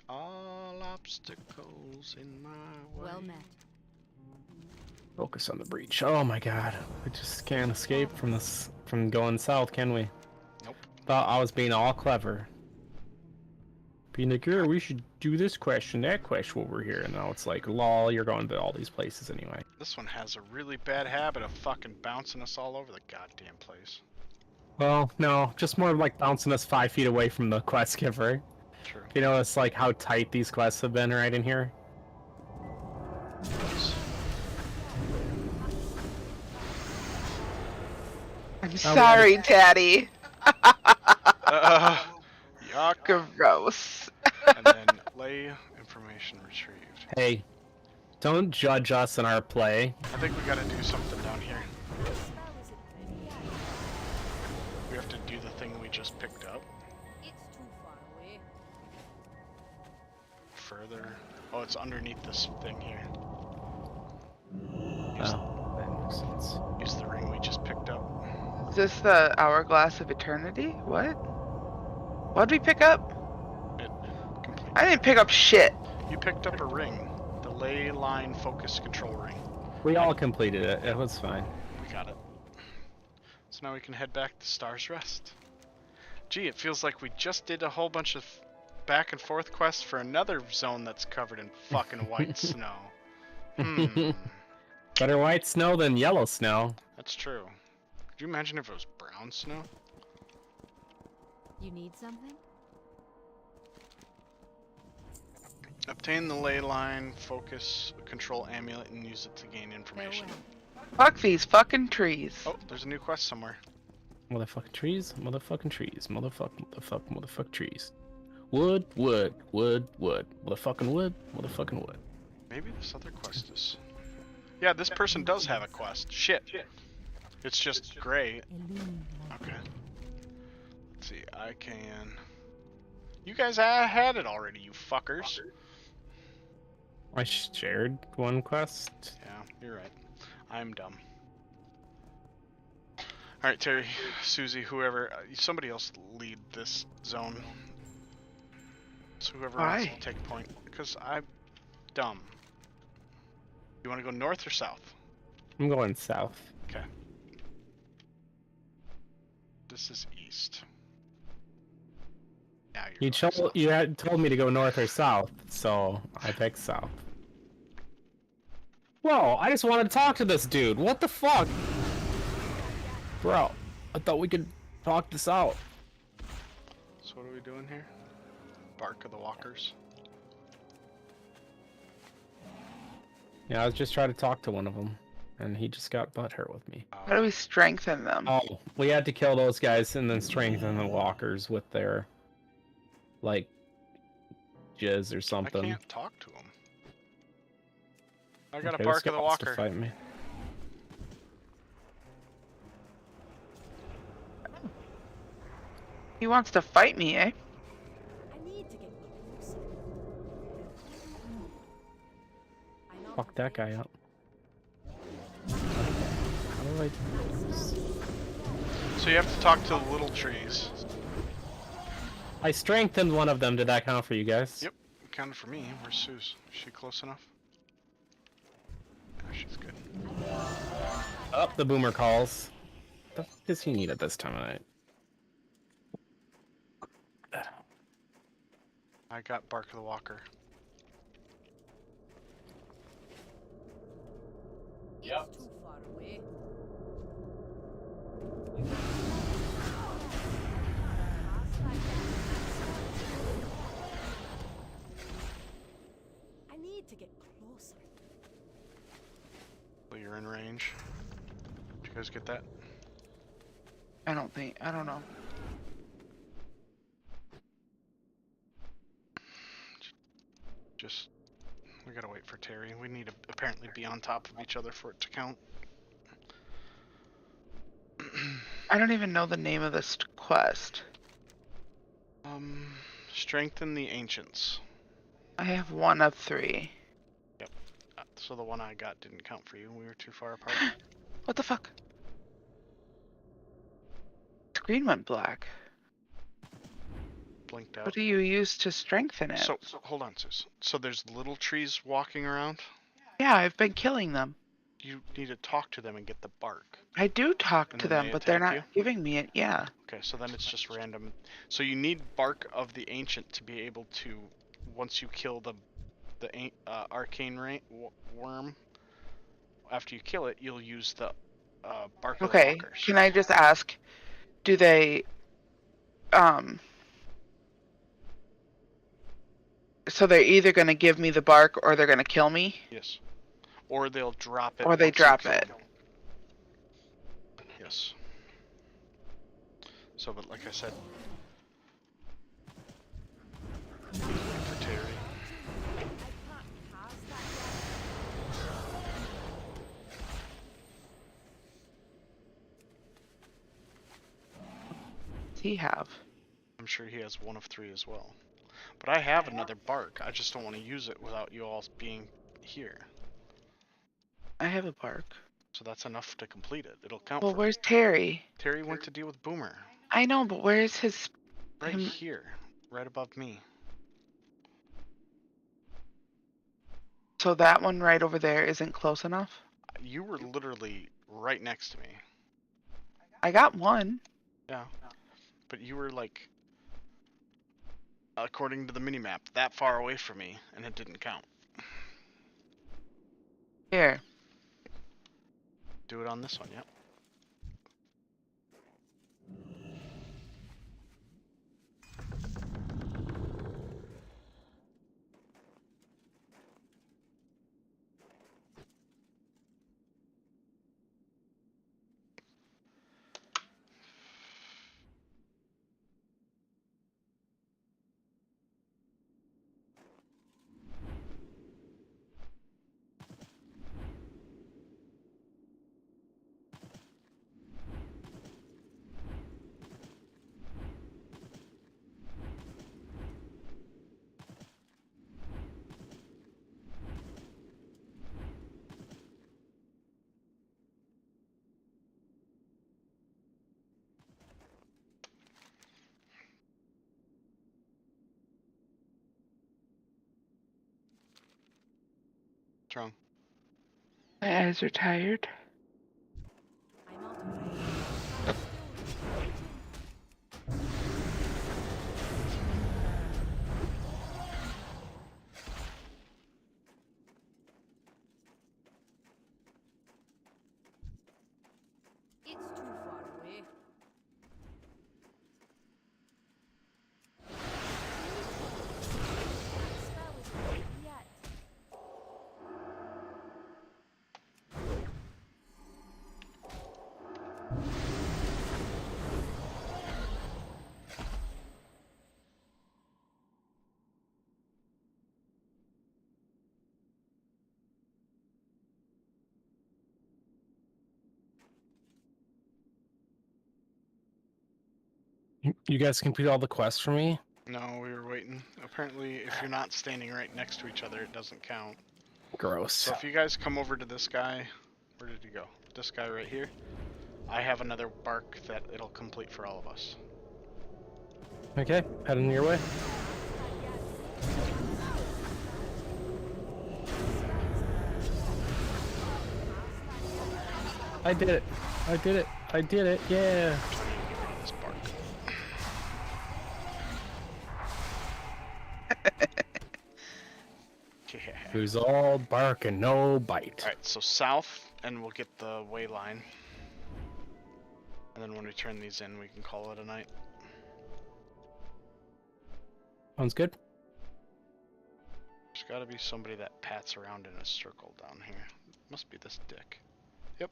All obstacles in my way. Well met. Focus on the breach. Oh my god. We just can't escape from this, from going south, can we? Nope. Thought I was being all clever. Being like, yeah, we should do this question, that question over here. And now it's like, lol, you're going to all these places anyway. This one has a really bad habit of fucking bouncing us all over the goddamn place. Well, no, just more like bouncing us 5 feet away from the quest giver. True. You know, it's like how tight these quests have been right in here. I'm sorry, Daddy. Yuck. Gross. And then lay information retrieved. Hey, don't judge us in our play. I think we gotta do something down here. We have to do the thing we just picked up. It's too far away. Further. Oh, it's underneath this thing here. Oh, that makes sense. Use the ring we just picked up. Is this the Hourglass of Eternity? What? What'd we pick up? It complete. I didn't pick up shit. You picked up a ring. The ley line focus control ring. We all completed it. It was fine. We got it. So now we can head back to Star's Rest. Gee, it feels like we just did a whole bunch of back and forth quests for another zone that's covered in fucking white snow. Better white snow than yellow snow. That's true. Could you imagine if it was brown snow? You need something? Obtain the ley line focus control amulet and use it to gain information. Fuck these fucking trees. Oh, there's a new quest somewhere. Motherfucking trees, motherfucking trees, motherfucking trees. Wood, wood, wood, wood. Motherfucking wood, motherfucking wood. Maybe this other quest is... Yeah, this person does have a quest. Shit. It's just gray. Okay. Let's see, I can... You guys had it already, you fuckers. I shared one quest. Yeah, you're right. I'm dumb. Alright, Terry, Susie, whoever, somebody else lead this zone. So whoever wants Why? to take a point, because I'm dumb. You want to go north or south? I'm going south. Okay. This is east. Yeah, you're going south. You had told me to go north or south, so I picked south. Whoa, I just wanted to talk to this dude. What the fuck? Bro, I thought we could talk this out. So what are we doing here? Bark of the Walkers. Yeah, I was just trying to talk to one of them, and he just got butthurt with me. How do we strengthen them? Oh, we had to kill those guys and then strengthen the walkers with their, like, jizz or I something. can't talk to him. I got Okay, a this Bark guy of the wants to Walker. fight me. He wants to fight me, eh? I need to get close. I know Fuck how that to guy up. How do I do this? So you have to talk to the little trees. I strengthened one of them. Did that count for you guys? Yep, it counted for me. Where's Suze? Is she close enough? Yeah, she's good. Up the boomer calls. What the fuck does he need at this time of night? I got Bark of the Walker. It's too far away. But you're in range. Did you guys get that? I don't know. Just, we gotta wait for Terry. We need to apparently be on top of each other for it to count. I don't even know the name of this quest. Strengthen the ancients. I have 1 of 3. So the one I got didn't count for you. We were too far apart. What the fuck? Screen went black. Blinked out. What do you use to strengthen it? So hold on, Sus. So there's little trees walking around. Yeah, I've been killing them. You need to talk to them and get the bark. I do talk And to then them, they but they're attack not you? giving me it. Yeah. Okay, so then it's just random. So you need bark of the ancient to be able to, once you kill the arcane worm. After you kill it, you'll use the bark of the Okay. walkers. Can I just ask, do they so they're either going to give me the bark or they're going to kill me? Yes. Or they'll drop it. Or they once you drop kill it. them. Yes. So, but like I said, wait for Terry. I can't cast that yet. Does he have? I'm sure he has 1 of 3 as well. But I have another bark. I just don't want to use it without you all being here. I have a bark. So that's enough to complete it. It'll count Well, for where's Terry? Terry went to deal with Boomer. I know, but where's his? Right him? here. Right above me. So that one right over there isn't close enough? You were literally right next to me. I got 1. Yeah. But you were like, according to the minimap, that far away from me, and it didn't count. Here. Do it on this one, yep. What's wrong? My eyes are tired. I'm out of range. I'm still reaching. It's too far away. Spell is not yet. You guys complete all the quests for me? No, we were waiting. Apparently, if you're not standing right next to each other, it doesn't count. Gross. So if you guys come over to this guy, where did he go? This guy right here. I have another bark that it'll complete for all of us. Okay, heading your way. I did it. I did it. I did it. Yeah. This bark. Yeah. Who's all bark and no bite. Alright, so south, and we'll get the way line. And then when we turn these in, we can call it a night. Sounds good. There's gotta be somebody that pats around in a circle down here. Must be this dick. Yep.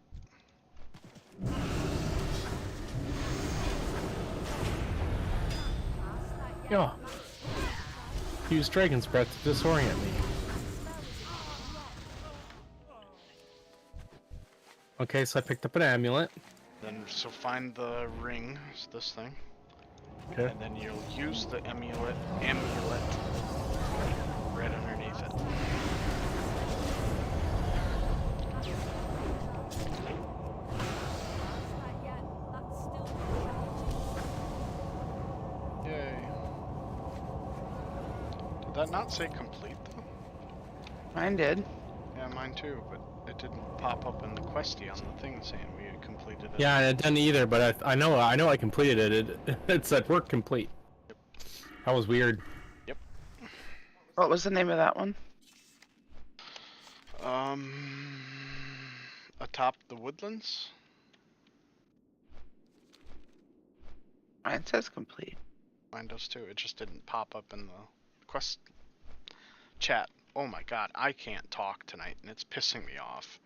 Yeah. Use Dragon's Breath to disorient me. Okay, so I picked up an amulet. Then so find the ring, it's this thing, Okay. and then you'll use the amulet right underneath it. Yay. Did that not say complete though? Mine did. Yeah, mine too, but it didn't pop up in the questy on the thing saying we had completed it. Yeah, and it didn't either, but I know I completed it. It said work complete. Yep. That was weird. Yep. What was the name of that one? Atop the woodlands? Mine says complete. Mine does too. It just didn't pop up in the quest chat. Oh my god, I can't talk tonight and it's pissing me off.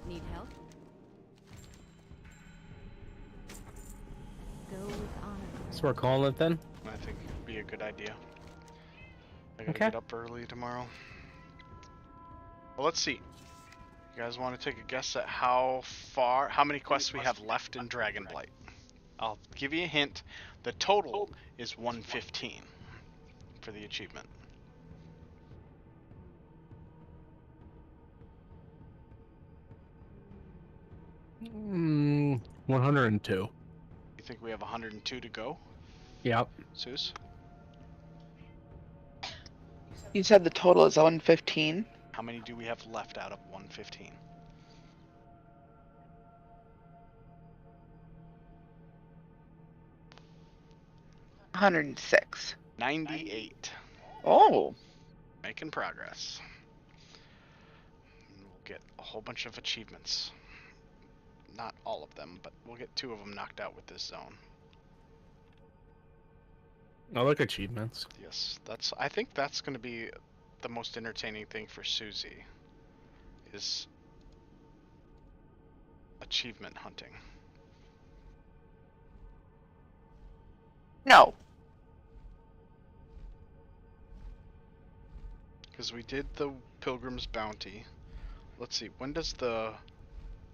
Need help? Go with honor. So we're calling it then? I think it'd be a good idea. I gotta Okay. get up early tomorrow. Well, let's see. You guys want to take a guess at how many quests we have left in Dragonblight? I'll give you a hint. The total is 115 for the achievement. Mm, 102. You think we have 102 to go, Yep. Zeus? You said the total is 115. How many do we have left out of 115? $106. 98. Oh. Making progress. And we'll get a whole bunch of achievements. Not all of them, but we'll get 2 of them knocked out with this zone. I like achievements. Yes, I think that's going to be the most entertaining thing for Susie. Is achievement hunting. No. Because we did the Pilgrim's Bounty. Let's see, when does the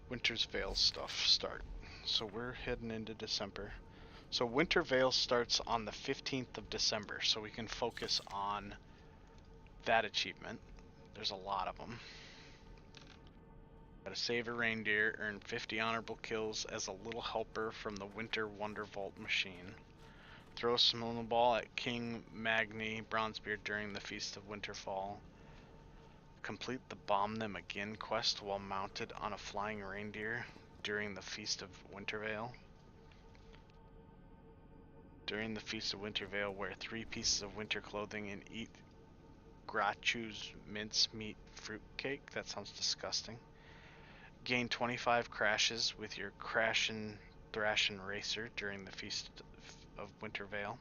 Winter's Veil stuff start? So we're heading into December. So Winter Veil starts on the 15th of December, so we can focus on that achievement. There's a lot of them. Gotta save a reindeer, earn 50 honorable kills as a little helper from the Winter Wonder Vault machine. Throw a snowball at King Magni Bronzebeard during the Feast of Winterfall. Complete the Bomb Them Again quest while mounted on a flying reindeer during the Feast of Wintervale. During the Feast of Wintervale, wear 3 pieces of winter clothing and eat Grachu's mincemeat fruitcake. That sounds disgusting. Gain 25 crashes with your Crashin' Thrashin' Racer during the Feast of Wintervale.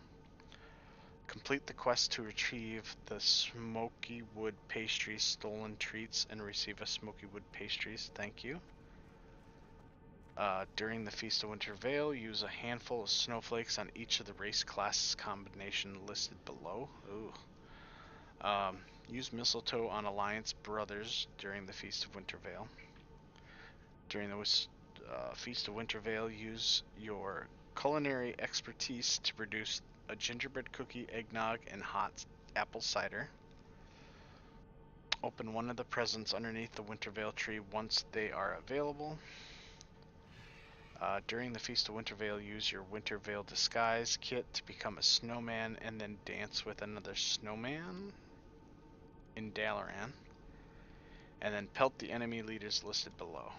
Complete the quest to retrieve the Smoky Wood Pastries stolen treats and receive a Smoky Wood Pastries. Thank you. During the Feast of Wintervale, use a handful of snowflakes on each of the race classes combination listed below. Ooh. Use mistletoe on Alliance Brothers during the Feast of Wintervale. During the Feast of Wintervale, use your culinary expertise to produce a gingerbread cookie, eggnog, and hot apple cider. Open one of the presents underneath the Wintervale tree once they are available. During the Feast of Wintervale, use your Wintervale disguise kit to become a snowman and then dance with another snowman in Dalaran. And then pelt the enemy leaders listed below.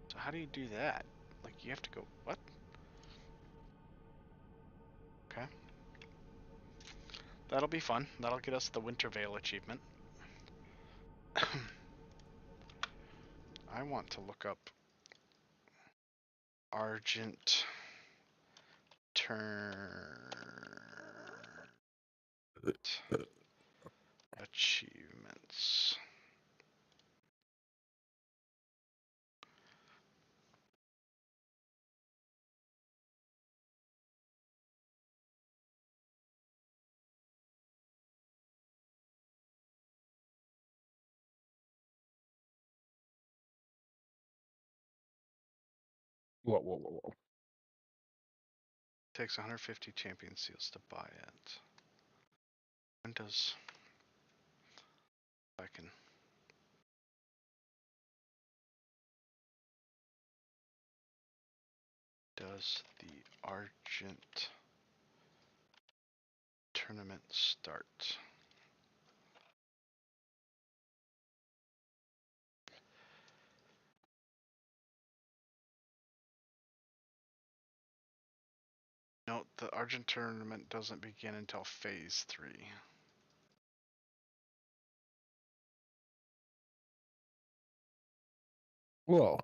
So how do you do that? Like, you have to go, what? Okay. That'll be fun. That'll get us the Wintervale achievement. I want to look up Argent achievements. Whoa. Takes 150 champion seals to buy it. When does I can does the Argent tournament start? No, the Argent tournament doesn't begin until phase 3. Whoa.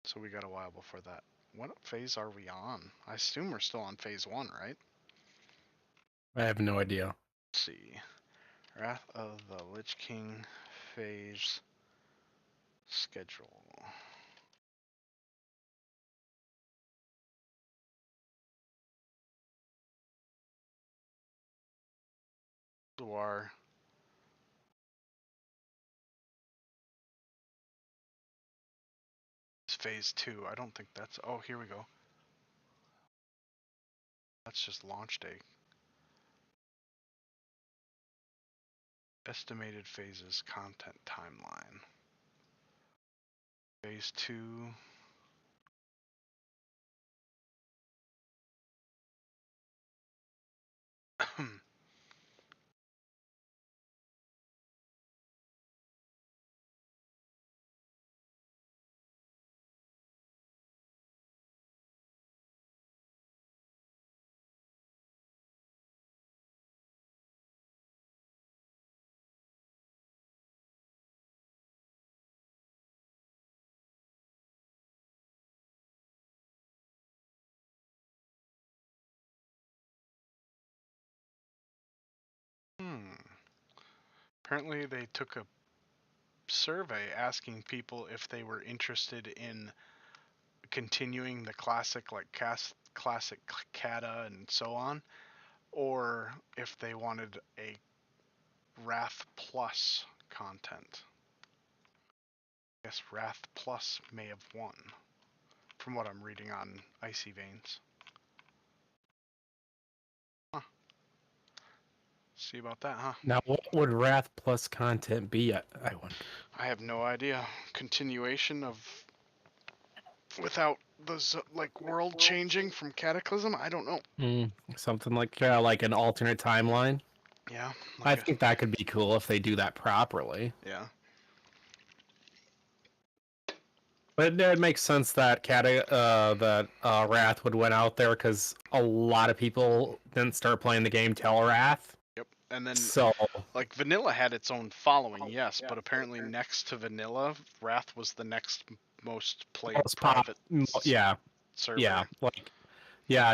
So we got a while before that. What phase are we on? I assume we're still on phase 1, right? I have no idea. Let's see. Wrath of the Lich King phase schedule. War. It's phase 2. I don't think that's. Oh, here we go. That's just launch day. Estimated phases, content timeline. Phase 2. Apparently they took a survey asking people if they were interested in continuing the classic, like classic kata and so on, or if they wanted a Wrath Plus content. I guess Wrath Plus may have won, from what I'm reading on Icy Veins. Huh. See about that, huh? Now, what would Wrath Plus content be? I wonder. I have no idea. Continuation of without the like world changing from Cataclysm. I don't know. Something like an alternate timeline. Yeah. I think that could be cool if they do that properly. Yeah. But it makes sense that Wrath would went out there because a lot of people didn't start playing the game till Wrath. Yep. And then So like Vanilla had its own following, yes, but apparently next to Vanilla, Wrath was the next most played private server.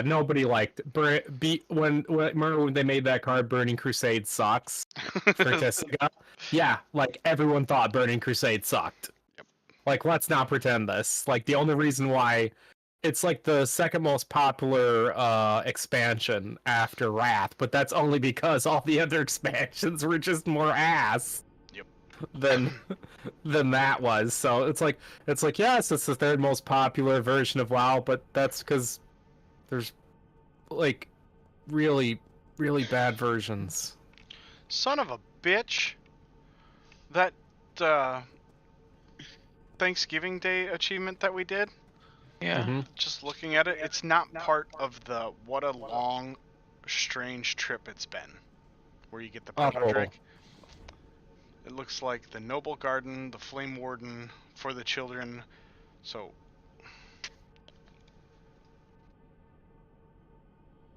Nobody liked remember when they made that card Burning Crusade sucks for Tessica? Yeah, like everyone thought Burning Crusade sucked. Yep. Like, let's not pretend this. Like, the only reason why it's like the second most popular expansion after Wrath, but that's only because all the other expansions were just more ass. Yep. than that was. So it's like yes, it's the third most popular version of WoW, but that's because there's like really bad versions. Son of a bitch. That Thanksgiving Day achievement that we did, Yeah. just looking at it, it's not part of the what a long, strange trip it's been, where you get the Purple Drake. It looks like the Noble Garden, the Flame Warden for the children. So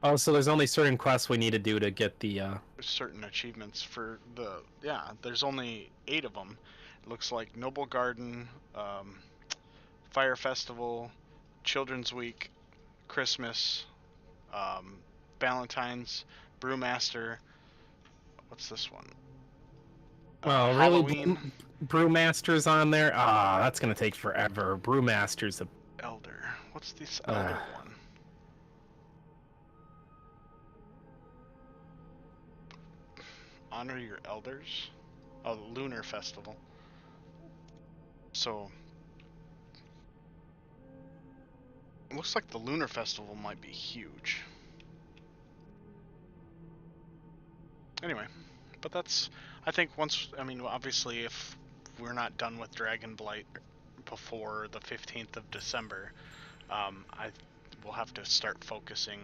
Oh, so there's only certain quests we need to do to get the. Certain achievements for the there's only 8 of them. It looks like Noble Garden, Fire Festival, Children's Week, Christmas, Valentine's, Brewmaster. What's this one? Well, really, Halloween. Brewmaster's on there. Ah, that's gonna take forever. Brewmaster's a. Elder. What's this Elder one? Honor your elders. Oh, the Lunar Festival. So it looks like the Lunar Festival might be huge. Anyway, but that's, I think once, I mean, obviously if we're not done with Dragon Blight before the 15th of December, I will have to start focusing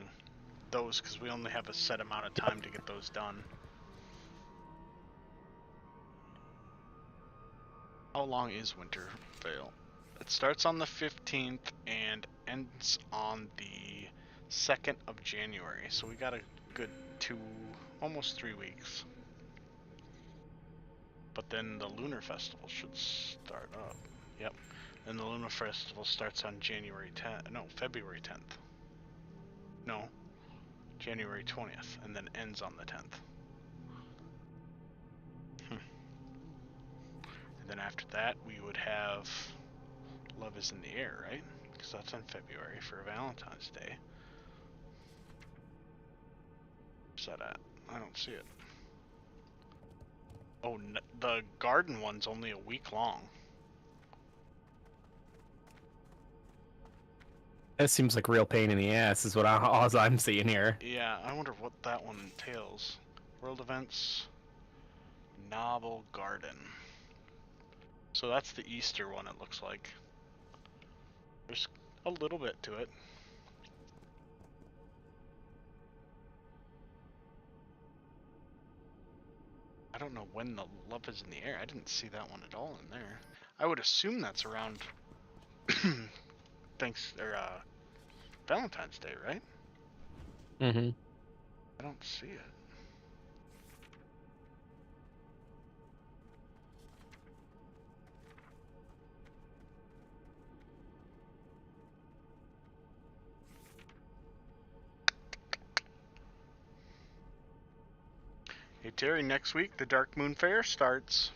those because we only have a set amount of time to get those done. How long is Wintervale? It starts on the 15th and ends on the 2nd of January, so we got a good almost 3 weeks. But then the Lunar Festival should start up. Yep. And the Lunar Festival starts on January 10th. No, February 10th. No, January 20th, and then ends on the 10th. And then after that, we would have Love is in the Air, right? Because that's in February for Valentine's Day. Where's that at? I don't see it. Oh, the garden one's only a week long. That seems like a real pain in the ass, is what all I'm seeing here. Yeah, I wonder what that one entails. World events, Novel Garden. So that's the Easter one, it looks like. There's a little bit to it. I don't know when the Love is in the Air. I didn't see that one at all in there. I would assume that's around Valentine's Day, right? Mm-hmm. I don't see it. Hey Terry, next week the Dark Moon Fair starts.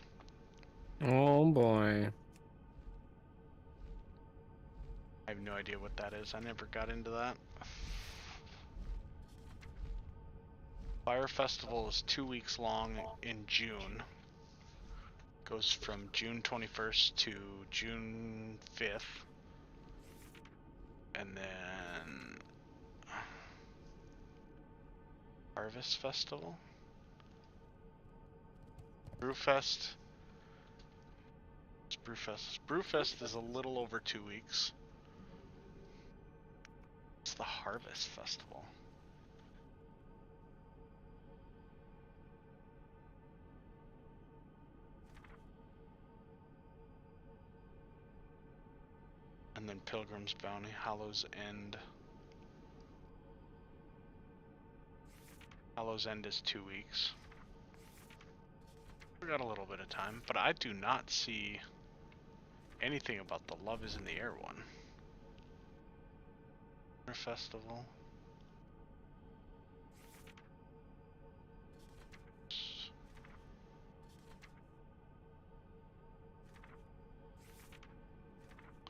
Oh boy. I have no idea what that is. I never got into that. Fire Festival is 2 weeks long in June. Goes from June 21st to June 5th. And then Harvest Festival? Brewfest. It's Brewfest. Brewfest is a little over 2 weeks. It's the Harvest Festival. And then Pilgrim's Bounty, Hallows End. Hallows End is 2 weeks. We got a little bit of time, but I do not see anything about the Love is in the Air one. Festival.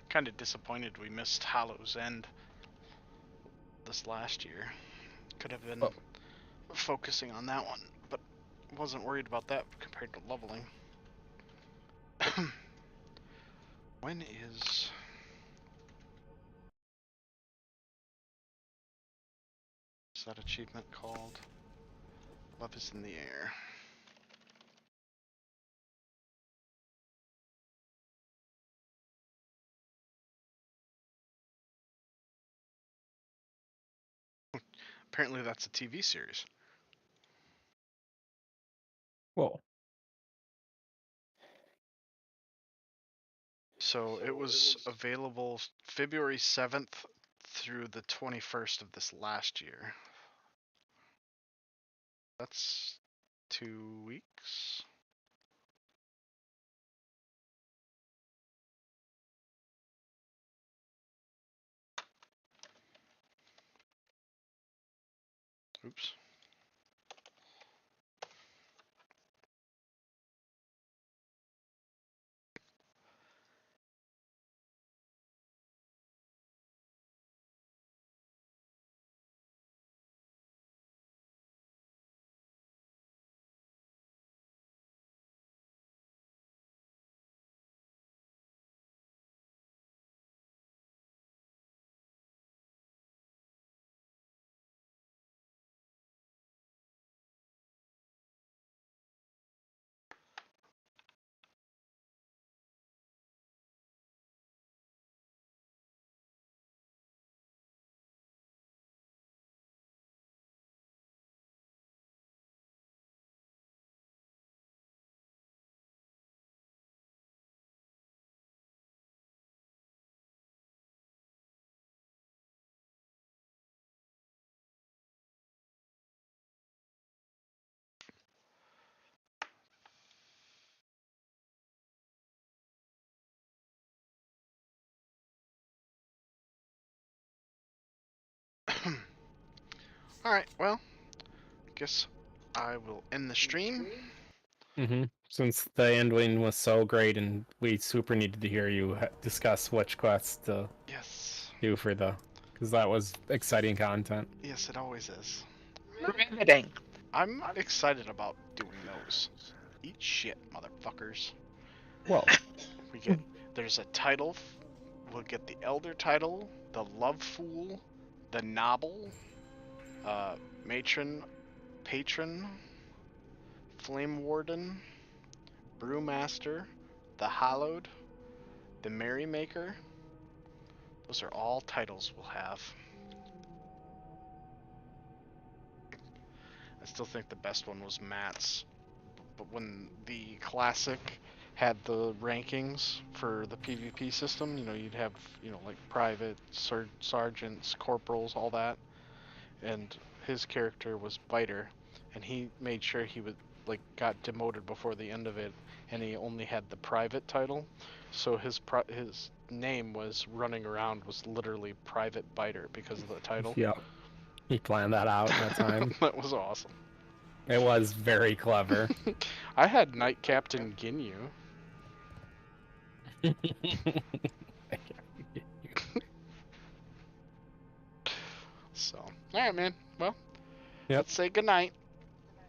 Kind of disappointed we missed Hallows End this last year. Could have been focusing on that one, but wasn't worried about that compared to leveling. When is that achievement called? Love is in the Air. Apparently that's a TV series. Whoa. So it was available February 7th through the 21st of this last year. That's 2 weeks. Oops. Alright, well, guess I will end the stream. Since the ending was so great, and we super needed to hear you discuss which quests to Yes. do for the, because that was exciting content. Yes, it always is. Riveting. I'm excited about doing those. Eat shit, motherfuckers. Whoa. There's a title. We'll get the Elder title, the Love Fool, the Noble, Matron, Patron, Flame Warden, Brewmaster, the Hallowed, the Merrymaker. Those are all titles we'll have. I still think the best one was Matt's, but when the Classic had the rankings for the PvP system, you'd have, like private, sergeants, corporals, all that, and his character was Biter, and he made sure he would, got demoted before the end of it, and he only had the private title, so his name was running around was literally Private Biter because of the title. Yep. He planned that out at the time. That was awesome. It was very clever. I had Knight Captain Ginyu. So, alright, man. Well, Yep. let's say goodnight.